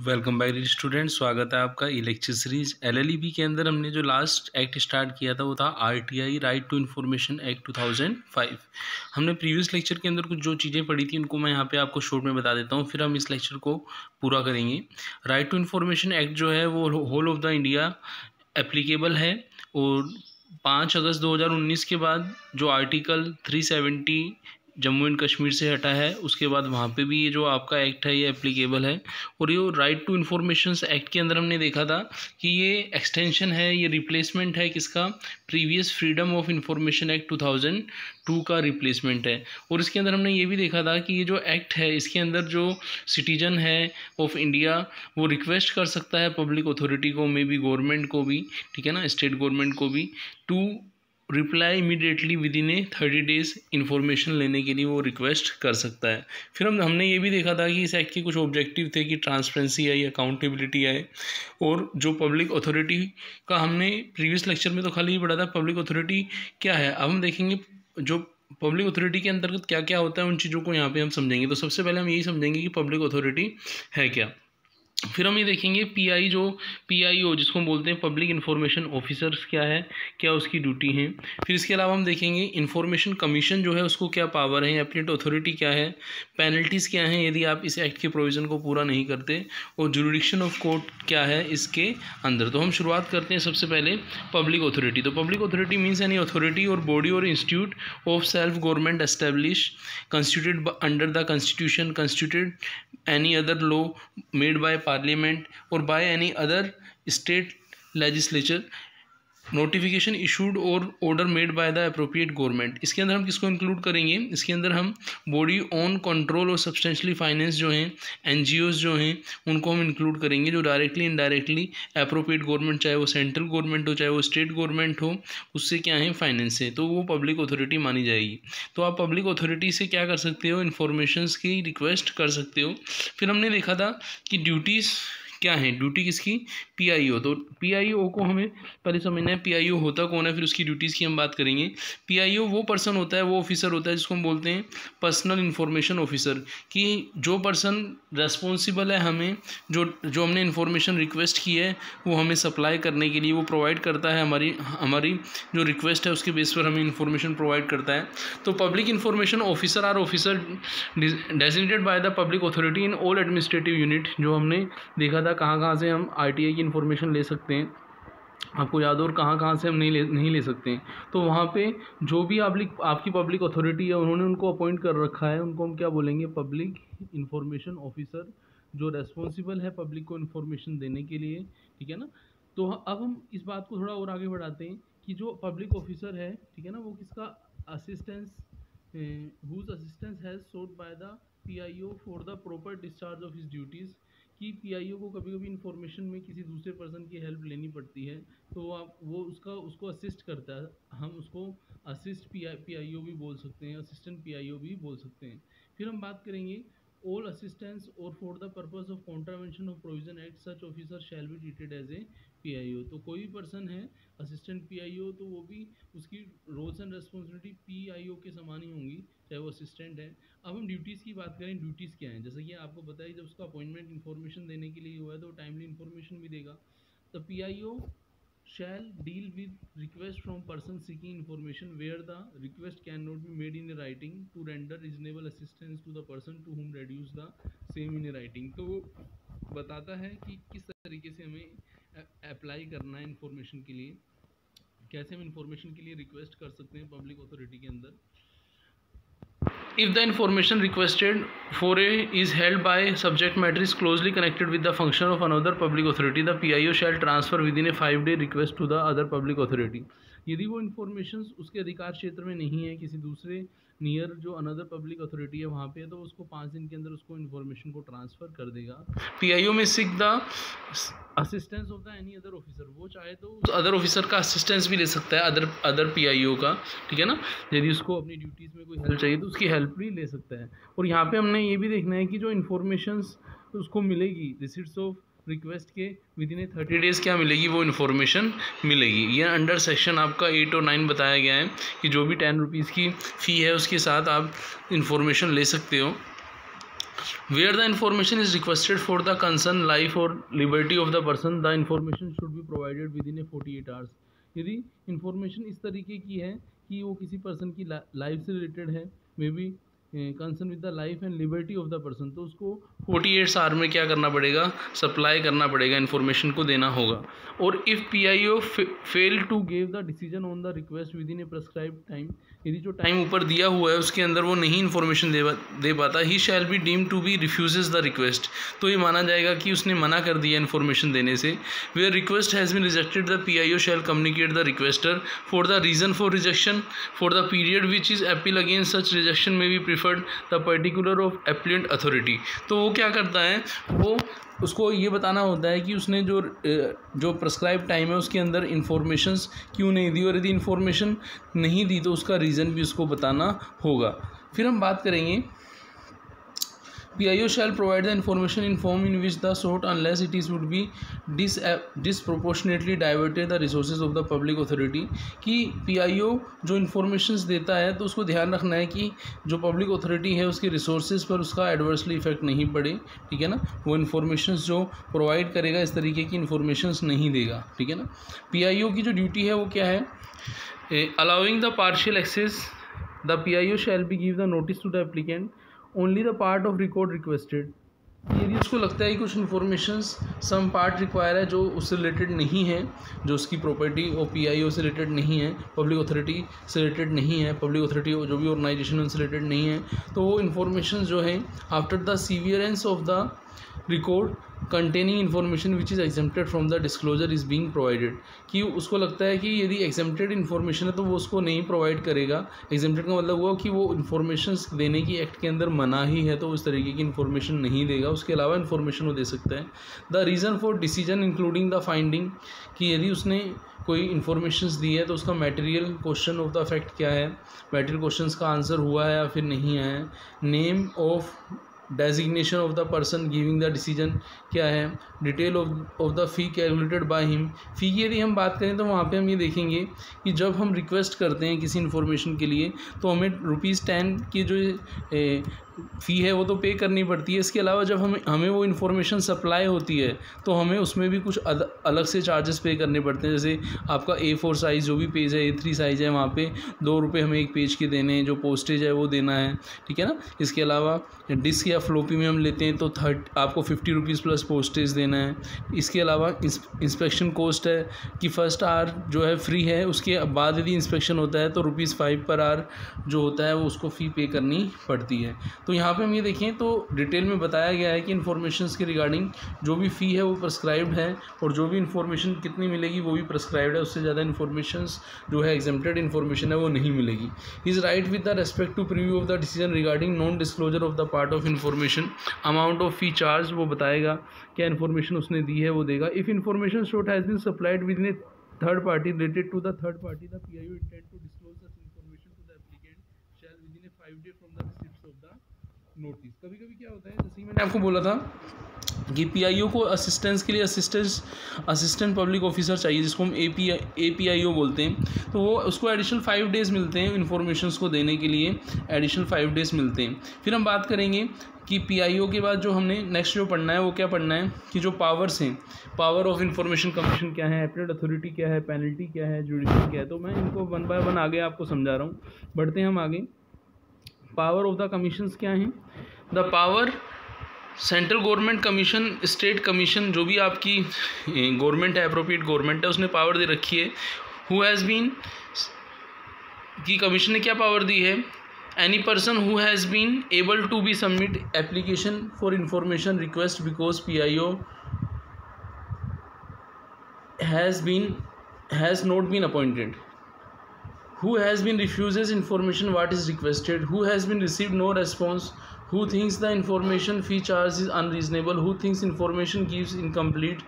Welcome back student. स्वागत है आपका ई लेक्चर सीरीज एलएलईबी के अंदर। हमने जो लास्ट एक्ट स्टार्ट किया था वो था RTI right to information act 2005। हमने प्रीवियस लेक्चर के अंदर कुछ जो चीज़ें पढ़ी थी उनको मैं यहाँ पे आपको शॉर्ट में बता देता हूँ, फिर हम इस लेक्चर को पूरा करेंगे। राइट टू इन्फॉर्मेशन एक्ट जो है वो whole of the India applicable है और 5 अगस्त 2019 के बाद जो आर्टिकल 370 जम्मू एंड कश्मीर से हटा है उसके बाद वहाँ पे भी ये जो आपका एक्ट है ये एप्लीकेबल है। और ये राइट टू इन्फॉर्मेशन एक्ट के अंदर हमने देखा था कि ये एक्सटेंशन है, ये रिप्लेसमेंट है किसका, previous freedom of information act 2002 का रिप्लेसमेंट है। और इसके अंदर हमने ये भी देखा था कि ये जो एक्ट है इसके अंदर जो सिटीजन है ऑफ इंडिया वो रिक्वेस्ट कर सकता है पब्लिक अथॉरिटी को, मे बी गवर्नमेंट को भी, ठीक है ना, स्टेट गवर्नमेंट को भी, to reply immediately within 30 days information लेने के लिए वो रिक्वेस्ट कर सकता है। फिर हमने ये भी देखा था कि इस एक्ट के कुछ ऑब्जेक्टिव थे कि ट्रांसपेरेंसी आई, अकाउंटेबिलिटी आए, और जो पब्लिक अथॉरिटी का हमने प्रीवियस लेक्चर में तो खाली ही पढ़ा था पब्लिक अथॉरिटी क्या है। अब हम देखेंगे जो पब्लिक अथॉरिटी के अंतर्गत क्या क्या होता है, उन चीज़ों को यहाँ पे हम समझेंगे। तो सबसे पहले हम यही समझेंगे कि पब्लिक अथॉरिटी है क्या। फिर हम ये देखेंगे पीआई, जो पीआईओ जिसको हम बोलते हैं पब्लिक इन्फॉर्मेशन ऑफिसर्स क्या है, क्या उसकी ड्यूटी है। फिर इसके अलावा हम देखेंगे इन्फॉर्मेशन कमीशन जो है उसको क्या पावर है, अपडेट अथॉरिटी क्या है, पेनल्टीज़ क्या हैं यदि आप इस एक्ट के प्रोविज़न को पूरा नहीं करते, और जुरिडिक्शन ऑफ कोर्ट क्या है इसके अंदर। तो हम शुरुआत करते हैं सबसे पहले पब्लिक अथॉरिटी। तो public authority means any authority और बॉडी और institute of self government establish constituted under the constitution, constituted any other law made by parliament or by any other state legislature, notification issued और order made by the appropriate government. इसके अंदर हम किसको include करेंगे, इसके अंदर हम body owned control और सब्सटेंशियली फाइनेंस जो हैं, एनजीओज जो हैं, उनको हम इंक्लूड करेंगे जो डायरेक्टली इनडायरेक्टली अप्रोप्रिएट गवर्नमेंट, चाहे वो सेंट्रल गवर्नमेंट हो चाहे वो स्टेट गवर्नमेंट हो, उससे क्या है फाइनेंस है, तो वो पब्लिक अथॉरिटी मानी जाएगी। तो आप पब्लिक अथॉरिटी से क्या कर सकते हो, इन्फॉर्मेशंस की रिक्वेस्ट कर सकते हो। फिर हमने देखा था कि ड्यूटीज़ क्या है, ड्यूटी किसकी, पीआईओ। तो पीआईओ को हमें पहले समझना है पीआईओ होता कौन है, फिर उसकी ड्यूटीज़ की हम बात करेंगे। पीआईओ वो पर्सन होता है, वो ऑफिसर होता है जिसको हम बोलते हैं पर्सनल इन्फॉर्मेशन ऑफिसर, कि जो पर्सन रेस्पॉन्सिबल है हमें जो हमने इन्फॉर्मेशन रिक्वेस्ट की है वो हमें सप्लाई करने के लिए, वो प्रोवाइड करता है हमारी जो रिक्वेस्ट है उसके बेस पर हमें इन्फॉर्मेशन प्रोवाइड करता है। तो public information officer are officer designated by the public authority in all administrative unit. जो हमने देखा था कहाँ से हम आरटीआई की इन्फॉर्मेशन ले सकते हैं, आपको याद हो, और कहाँ से हम नहीं ले सकते हैं। तो वहाँ पे जो भी आपकी पब्लिक अथॉरिटी है उन्होंने उनको अपॉइंट कर रखा है, उनको हम क्या बोलेंगे, पब्लिक इन्फॉर्मेशन ऑफिसर, जो रेस्पॉन्सिबल है पब्लिक को इन्फॉर्मेशन देने के लिए, ठीक है ना। तो अब हम इस बात को थोड़ा और आगे बढ़ाते हैं कि जो पब्लिक ऑफिसर है, ठीक है ना, वो किसका assistance, whose assistance has sought by the PIO for the proper discharge of his duties, कि पीआईओ को कभी कभी इन्फॉर्मेशन में किसी दूसरे पर्सन की हेल्प लेनी पड़ती है, तो वो उसको असिस्ट करता है, हम उसको असिस्ट पीआईओ भी बोल सकते हैं, असिस्टेंट पीआईओ भी बोल सकते हैं। फिर हम बात करेंगे ऑल असिस्टेंस और for the purpose of contravention of provision act such officer shall be treated as a PIO. तो कोई भी पर्सन है असिस्टेंट पीआईओ तो वो भी उसकी रोल्स एंड रेस्पॉन्सिबिलिटी पीआईओ के समान ही होंगी, चाहे वो असिस्टेंट है। अब हम ड्यूटीज़ की बात करें, ड्यूटीज़ क्या हैं, जैसे कि आपको पता है जब उसका अपॉइंटमेंट इन्फॉर्मेशन देने के लिए हुआ है तो टाइमली इन्फॉर्मेशन भी देगा। तो PIO shall deal with request from person seeking information where the request cannot be made in writing to render reasonable assistance to the person to whom reduce the same in writing। तो वो बताता है कि किस तरीके से हमें apply करना है इन्फॉर्मेशन के लिए, कैसे हम इन्फॉर्मेशन के लिए रिक्वेस्ट कर सकते हैं पब्लिक अथॉरिटी के अंदर। If the information requested for is held by subject matter is closely connected with the function of another public authority, the PIO shall transfer within a 5-day request to the other public authority। यदि वो information उसके अधिकार क्षेत्र में नहीं है, किसी दूसरे नियर जो अनदर पब्लिक अथॉरिटी है वहाँ पे, तो उसको 5 दिन के अंदर उसको इन्फॉर्मेशन को ट्रांसफ़र कर देगा। पीआईओ में seek the assistance of the any other officer, वो चाहे तो उस अदर ऑफिसर का असिस्टेंस भी ले सकता है, अदर पीआईओ का, ठीक है ना। यदि उसको अपनी ड्यूटीज़ में कोई हेल्प चाहिए तो उसकी हेल्प भी ले सकता है। और यहाँ पे हमने ये भी देखना है कि जो इन्फॉर्मेशंस उसको मिलेगी रिसीट्स ऑफ रिक्वेस्ट के विद इन 30 डेज़ क्या मिलेगी, वो इन्फॉर्मेशन मिलेगी। ये अंडर सेक्शन आपका 8 और 9 बताया गया है कि जो भी 10 रुपीज़ की फ़ी है उसके साथ आप इन्फॉर्मेशन ले सकते हो। Where the information is requested for the concerned life or liberty of the person, the information should be provided within a 48 hours. यदि इंफॉर्मेशन इस तरीके की है कि वो किसी पर्सन की लाइफ से रिलेटेड है, may be concern with the life and liberty of the person, तो उसको 48 आवर में क्या करना पड़ेगा, सप्लाई करना पड़ेगा, इन्फॉर्मेशन को देना होगा. और if PIO fail to give the decision on the request within a prescribe time, यदि जो टाइम ऊपर दिया हुआ है उसके अंदर वो नहीं इन्फॉर्मेशन दे पाता, he shall be deem to be refuses the request, तो ये माना जाएगा कि उसने मना कर दिया इन्फॉर्मेशन देने से. Where request has been rejected the PIO shall communicate the requester for the reason for rejection for the period which is appeal against such rejection में be preferred the particular of appellant authority. तो वो क्या करता है, वो उसको ये बताना होता है कि उसने जो प्रेस्क्राइब टाइम है उसके अंदर इन्फॉर्मेशंस क्यों नहीं दी, और यदि इन्फॉर्मेशन नहीं दी तो उसका रीज़न भी उसको बताना होगा. फिर हम बात करेंगे PIO shall provide the information in form in which the sought unless it is would be disproportionately diverted the resources of the public authority. कि PIO जो इन्फॉर्मेशंस देता है तो उसको ध्यान रखना है कि जो पब्लिक अथॉरिटी है उसके रिसोर्सेज पर उसका एडवर्सली इफेक्ट नहीं पड़े, ठीक है ना. वो इन्फॉर्मेशंस जो प्रोवाइड करेगा इस तरीके की इन्फॉर्मेशंस नहीं देगा, ठीक है ना. PIO की जो ड्यूटी है वो क्या है, allowing the partial access, the PIO shall be give the notice to the applicant only the part of record requested. यदि उसको लगता है कि कुछ इन्फॉर्मेशंस सम पार्ट रिक्वायर है जो उससे रिलेटेड नहीं है, जो उसकी प्रॉपर्टी और PIO से रिलेटेड नहीं है, पब्लिक अथॉरिटी से रिलेटेड नहीं है, पब्लिक अथॉरिटी जो भी ऑर्गेनाइजेशन उनसे रिलेटेड नहीं है, तो वो इन्फॉर्मेशन जो है after the severance of the record containing information which is exempted from the disclosure is being provided. कि उसको लगता है कि यदि एग्जेम्प्टेड इन्फॉर्मेशन है तो वो उसको नहीं प्रोवाइड करेगा. एग्जेम्प्टेड का मतलब हुआ कि वो इन्फॉर्मेशन देने की एक्ट के अंदर मना ही है, तो उस तरीके की इन्फॉर्मेशन नहीं देगा, उसके अलावा इन्फॉर्मेशन वो दे सकता है. The reason for decision including the finding, कि यदि उसने कोई इन्फॉर्मेशन दी है तो उसका material question of the fact क्या है, मटेरियल क्वेश्चंस का आंसर हुआ है या फिर नहीं है, name of designation of the person giving the decision क्या है, detail of the fee calculated by him. Fee की यदि हम बात करें तो वहाँ पे हम ये देखेंगे कि जब हम रिक्वेस्ट करते हैं किसी इन्फॉर्मेशन के लिए तो हमें ₹10 की जो फ़ी है वो तो पे करनी पड़ती है. इसके अलावा जब हमें वो इन्फॉर्मेशन सप्लाई होती है तो हमें उसमें भी कुछ अलग से चार्जेस पे करने पड़ते हैं. जैसे आपका A4 साइज़ जो भी पेज है, A3 साइज़ है, वहाँ पे ₹2 हमें एक पेज के देने हैं, जो पोस्टेज है वो देना है, ठीक है ना. इसके अलावा डिस्क या फ्लोपी में हम लेते हैं तो आपको ₹50 प्लस पोस्टेज देना है. इसके अलावा इंस्पेक्शन कॉस्ट है कि फर्स्ट आवर जो है फ्री है, उसके बाद यदि इंस्पेक्शन होता है तो ₹5 पर आवर जो होता है वो उसको फ़ी पे करनी पड़ती है. तो यहाँ पे हम ये देखें तो डिटेल में बताया गया है कि इन्फॉर्मेशंस के रिगार्डिंग जो भी फ़ी है वो प्रेस्क्राइब्ड है, और जो भी इन्फॉर्मेशन कितनी मिलेगी वो भी प्रेस्क्राइब्ड है, उससे ज़्यादा इन्फॉर्मेशंस जो है एग्जेम्प्टेड इन्फॉर्मेशन है वो नहीं मिलेगी. Is right with the respect to preview of the decision regarding non disclosure of the part of information, amount of fee charge वो बताएगा, क्या इन्फॉर्मेशन उसने दी है वो देगा. If information sought has been supplied within a third party related to the third party, the PIO intend to disclose such information to the applicant shall within a 5 day from the receipt of the notice. कभी कभी क्या होता है, जैसे मैंने आपको बोला था कि PIO को असिस्टेंस के लिए असिस्टेंट पब्लिक ऑफिसर चाहिए, जिसको हम APIO बोलते हैं, तो वो उसको एडिशनल 5 डेज़ मिलते हैं इन्फॉर्मेशंस को देने के लिए, एडिशनल 5 डेज़ मिलते हैं. फिर हम बात करेंगे कि PIO के बाद जो हमने नेक्स्ट जो पढ़ना है वो क्या पढ़ना है कि जो पावर्स हैं, पावर ऑफ इंफॉर्मेशन कमीशन क्या है, एपलेट अथॉरिटी क्या है, पेनल्टी क्या है, जुडिशरी क्या है. तो मैं इनको 1 बाय 1 आगे आपको समझा रहा हूँ. बढ़ते हैं हम आगे. पावर ऑफ द कमीशंस क्या हैं. The power central government commission, state commission, जो भी आपकी गवर्नमेंट है, अप्रोप्रिएट गवर्नमेंट है, उसने पावर दे रखी है. हु हैज़ बीन, की कमीशन ने क्या पावर दी है, any person who has been able to be submit application for information request because PIO has not been appointed, who has been refuses information what is requested, who has been received no response, who thinks the information fee charge is unreasonable, who thinks information gives incomplete,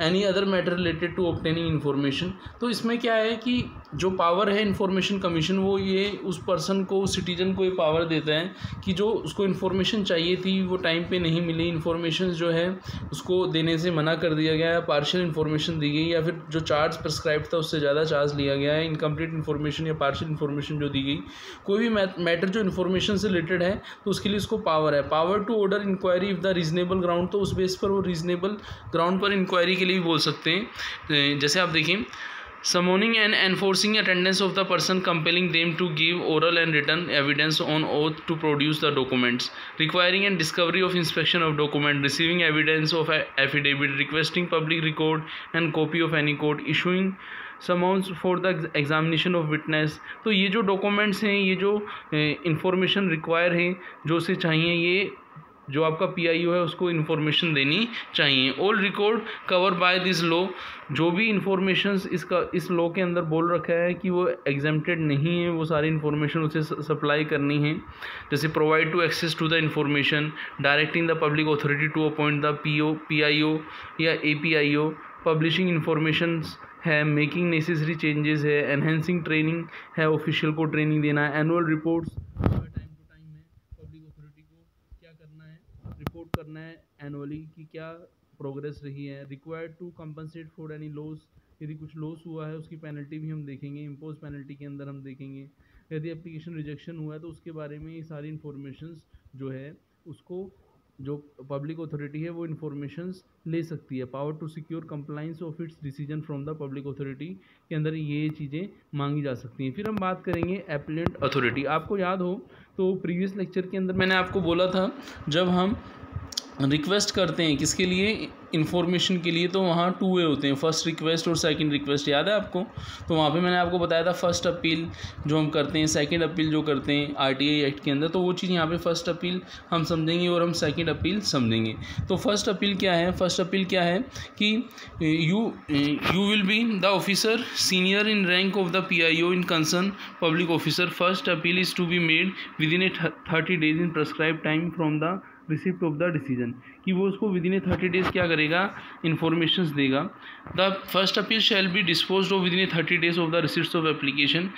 any other matter related to obtaining information. तो इसमें क्या है कि जो power है information commission, वो ये उस पर्सन को, उस सिटीजन को ये पावर देता है कि जो उसको इन्फॉर्मेशन चाहिए थी वो टाइम पे नहीं मिली, इन्फॉर्मेशन जो है उसको देने से मना कर दिया गया है, पार्शियल इन्फॉर्मेशन दी गई, या फिर जो चार्ज प्रिस्क्राइब था उससे ज़्यादा चार्ज लिया गया है, इनकम्प्लीट इन्फॉर्मेशन या पार्शियल इन्फॉर्मेशन जो दी गई, कोई भी मैटर जो इन्फॉर्मेशन से रिलेटेड है तो उसके लिए उसको पावर है। Power to order inquiry if the reasonable ground, तो उस बेस पर वो रीजनेबल ग्राउंड पर इंक्वायरी के लिए भी बोल सकते हैं। जैसे आप देखें, summoning and enforcing attendance of the person, compelling them to give oral and written evidence on oath to produce the documents, requiring and discovery of inspection of document, receiving evidence of affidavit, requesting public record and copy of any court, issuing summons for the examination of witness। तो ये जो documents हैं, ये जो information require है, जो से चाहिए, ये जो आपका PIO है उसको इन्फॉर्मेशन देनी चाहिए। All record cover by this law, जो भी इंफॉर्मेशंस इस लॉ के अंदर बोल रखा है कि वो एग्जेम्प्टेड नहीं है, वो सारी इन्फॉर्मेशन उसे सप्लाई करनी है। जैसे provide to access to the information, directing the public authority to appoint the PIO या APIO, पब्लिशिंग इन्फॉर्मेशन है, मेकिंग नेसेसरी चेंजेस है, एनहेंसिंग ट्रेनिंग है, ऑफिशियल को ट्रेनिंग देना है, एनुअल रिपोर्ट्स रिपोर्ट करना है एनुअली कि क्या प्रोग्रेस रही है। Required to compensate for any loss, यदि कुछ लॉस हुआ है उसकी पेनल्टी भी हम देखेंगे, इम्पोज पेनल्टी के अंदर हम देखेंगे। यदि एप्लीकेशन रिजेक्शन हुआ है तो उसके बारे में ये सारी इन्फॉर्मेशंस जो है उसको जो पब्लिक अथॉरिटी है वो इन्फॉर्मेशंस ले सकती है। Power to secure compliance of its decision from the public authority के अंदर ये चीज़ें मांगी जा सकती हैं। फिर हम बात करेंगे एप्लीकेंट अथॉरिटी। आपको याद हो तो प्रीवियस लेक्चर के अंदर मैंने आपको बोला था, जब हम रिक्वेस्ट करते हैं किसके लिए, इन्फॉर्मेशन के लिए, तो वहाँ 2 वे होते हैं, फर्स्ट रिक्वेस्ट और सेकंड रिक्वेस्ट, याद है आपको। तो वहाँ पे मैंने आपको बताया था फर्स्ट अपील जो हम करते हैं, सेकंड अपील जो करते हैं RTI एक्ट के अंदर, तो वो चीज़ यहाँ पे फर्स्ट अपील हम समझेंगे और हम सेकंड अपील समझेंगे। तो फर्स्ट अपील क्या है? फर्स्ट अपील क्या है कि you will be the officer senior in rank of the PIO in concern public officer, first appeal is to be made within 30 days in prescribe time from the receipt of the decision, कि वो उसको with in 30 days क्या करेगा, informations देगा। The first appeal shall be disposed of with in 30 days of the receipt of application,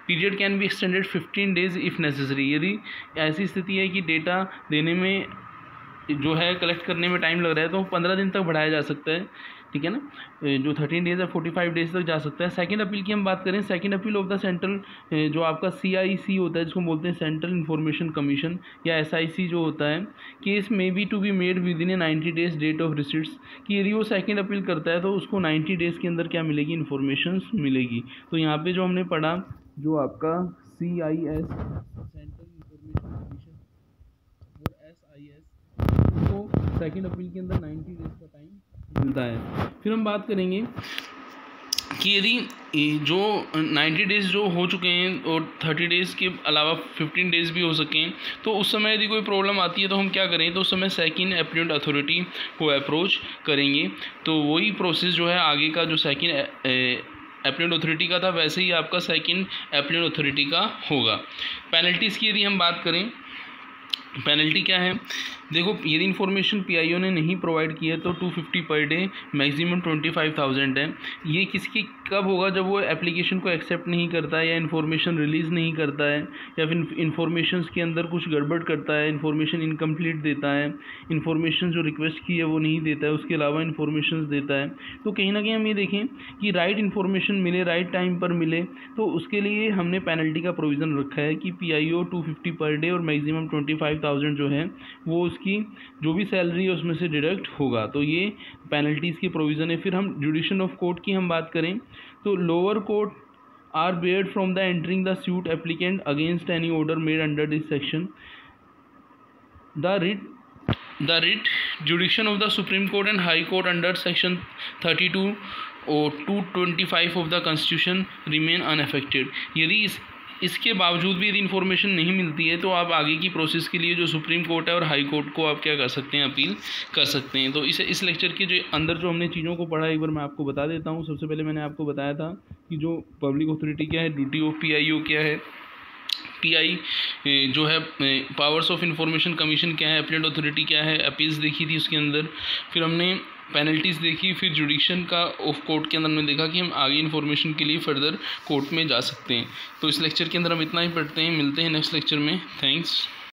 period can be extended 15 days if necessary. यदि ऐसी स्थिति है कि डेटा देने में जो है कलेक्ट करने में टाइम लग रहा है तो 15 दिन तक बढ़ाया जा सकता है, ठीक है ना। जो 13 days है 45 days तक जा सकता है। सेकंड अपील की हम बात करें, second appeal of the central जो आपका CIC होता है, जिसको बोलते हैं सेंट्रल इन्फॉर्मेशन कमीशन या SIC जो होता है, case may be to be made within 90 days date of receipts, कि यदि वो सेकंड अपील करता है तो उसको 90 days के अंदर क्या मिलेगी, इन्फॉर्मेशन मिलेगी। तो यहाँ पर जो हमने पढ़ा, जो आपका CIS सेंट्रल इन्फॉर्मेशन कमीशन और SIS को सेकंड अपील के अंदर 90 days का टाइम मिलता है। फिर हम बात करेंगे कि यदि जो 90 days जो हो चुके हैं और 30 days के अलावा 15 days भी हो सकें, तो उस समय यदि कोई प्रॉब्लम आती है तो हम क्या करें, तो उस समय सेकंड एप्लीकेंट अथॉरिटी को अप्रोच करेंगे। तो वही प्रोसेस जो है आगे का, जो सेकंड एप्लीकेंट अथॉरिटी का था, वैसे ही आपका सेकंड एप्लीकेंट अथॉरिटी का होगा। पेनल्टीज़ की यदि हम बात करें, पेनल्टी क्या है, देखो यदि इन्फॉर्मेशन PIO ने नहीं प्रोवाइड की है तो 250 पर डे, मैक्सिमम 25,000 है। ये किसकी कब होगा, जब वो एप्लीकेशन को एक्सेप्ट नहीं करता है या इन्फॉर्मेशन रिलीज़ नहीं करता है, या फिर इन्फॉर्मेशन के अंदर कुछ गड़बड़ करता है, इन्फॉर्मेशन इनकम्प्लीट देता है, इन्फॉर्मेशन जो रिक्वेस्ट की है वो नहीं देता है, उसके अलावा इन्फॉर्मेशन देता है। तो कहीं ना कहीं हम ये देखें कि राइट इन्फॉर्मेशन मिले, राइट टाइम पर मिले, तो उसके लिए हमने पेनल्टी का प्रोविज़न रखा है कि PIO 250 पर डे और मैक्सिमम 25,000 जो है वो की जो भी सैलरी है उसमें से डिडक्ट होगा। तो ये पेनल्टीज़ की प्रोविज़न है। फिर हम जुडिशन ऑफ कोर्ट की हम बात करें तो lower court are barred from the entering the suit applicant against any order made under this section. The writ jurisdiction of the supreme court and high court under section 32 और 225 of the constitution remain unaffected. यदि इसके बावजूद भी यदि information नहीं मिलती है तो आप आगे की प्रोसेस के लिए जो सुप्रीम कोर्ट है और हाई कोर्ट को आप क्या कर सकते हैं, अपील कर सकते हैं। तो इस लेक्चर के जो अंदर जो हमने चीज़ों को पढ़ा एक बार मैं आपको बता देता हूँ। सबसे पहले मैंने आपको बताया था कि जो पब्लिक अथॉरिटी क्या है, ड्यूटी ऑफ PIO क्या है, PI जो है पावर्स ऑफ इंफॉर्मेशन कमीशन क्या है, एप्लीकेंट अथॉरिटी क्या है, अपील्स देखी थी उसके अंदर। फिर हमने पेनल्टीज़ देखी, फिर जुडिक्शन का ऑफ कोर्ट के अंदर हमने देखा कि हम आगे इन्फॉर्मेशन के लिए फर्दर कोर्ट में जा सकते हैं। तो इस लेक्चर के अंदर हम इतना ही पढ़ते हैं, मिलते हैं नेक्स्ट लेक्चर में। थैंक्स।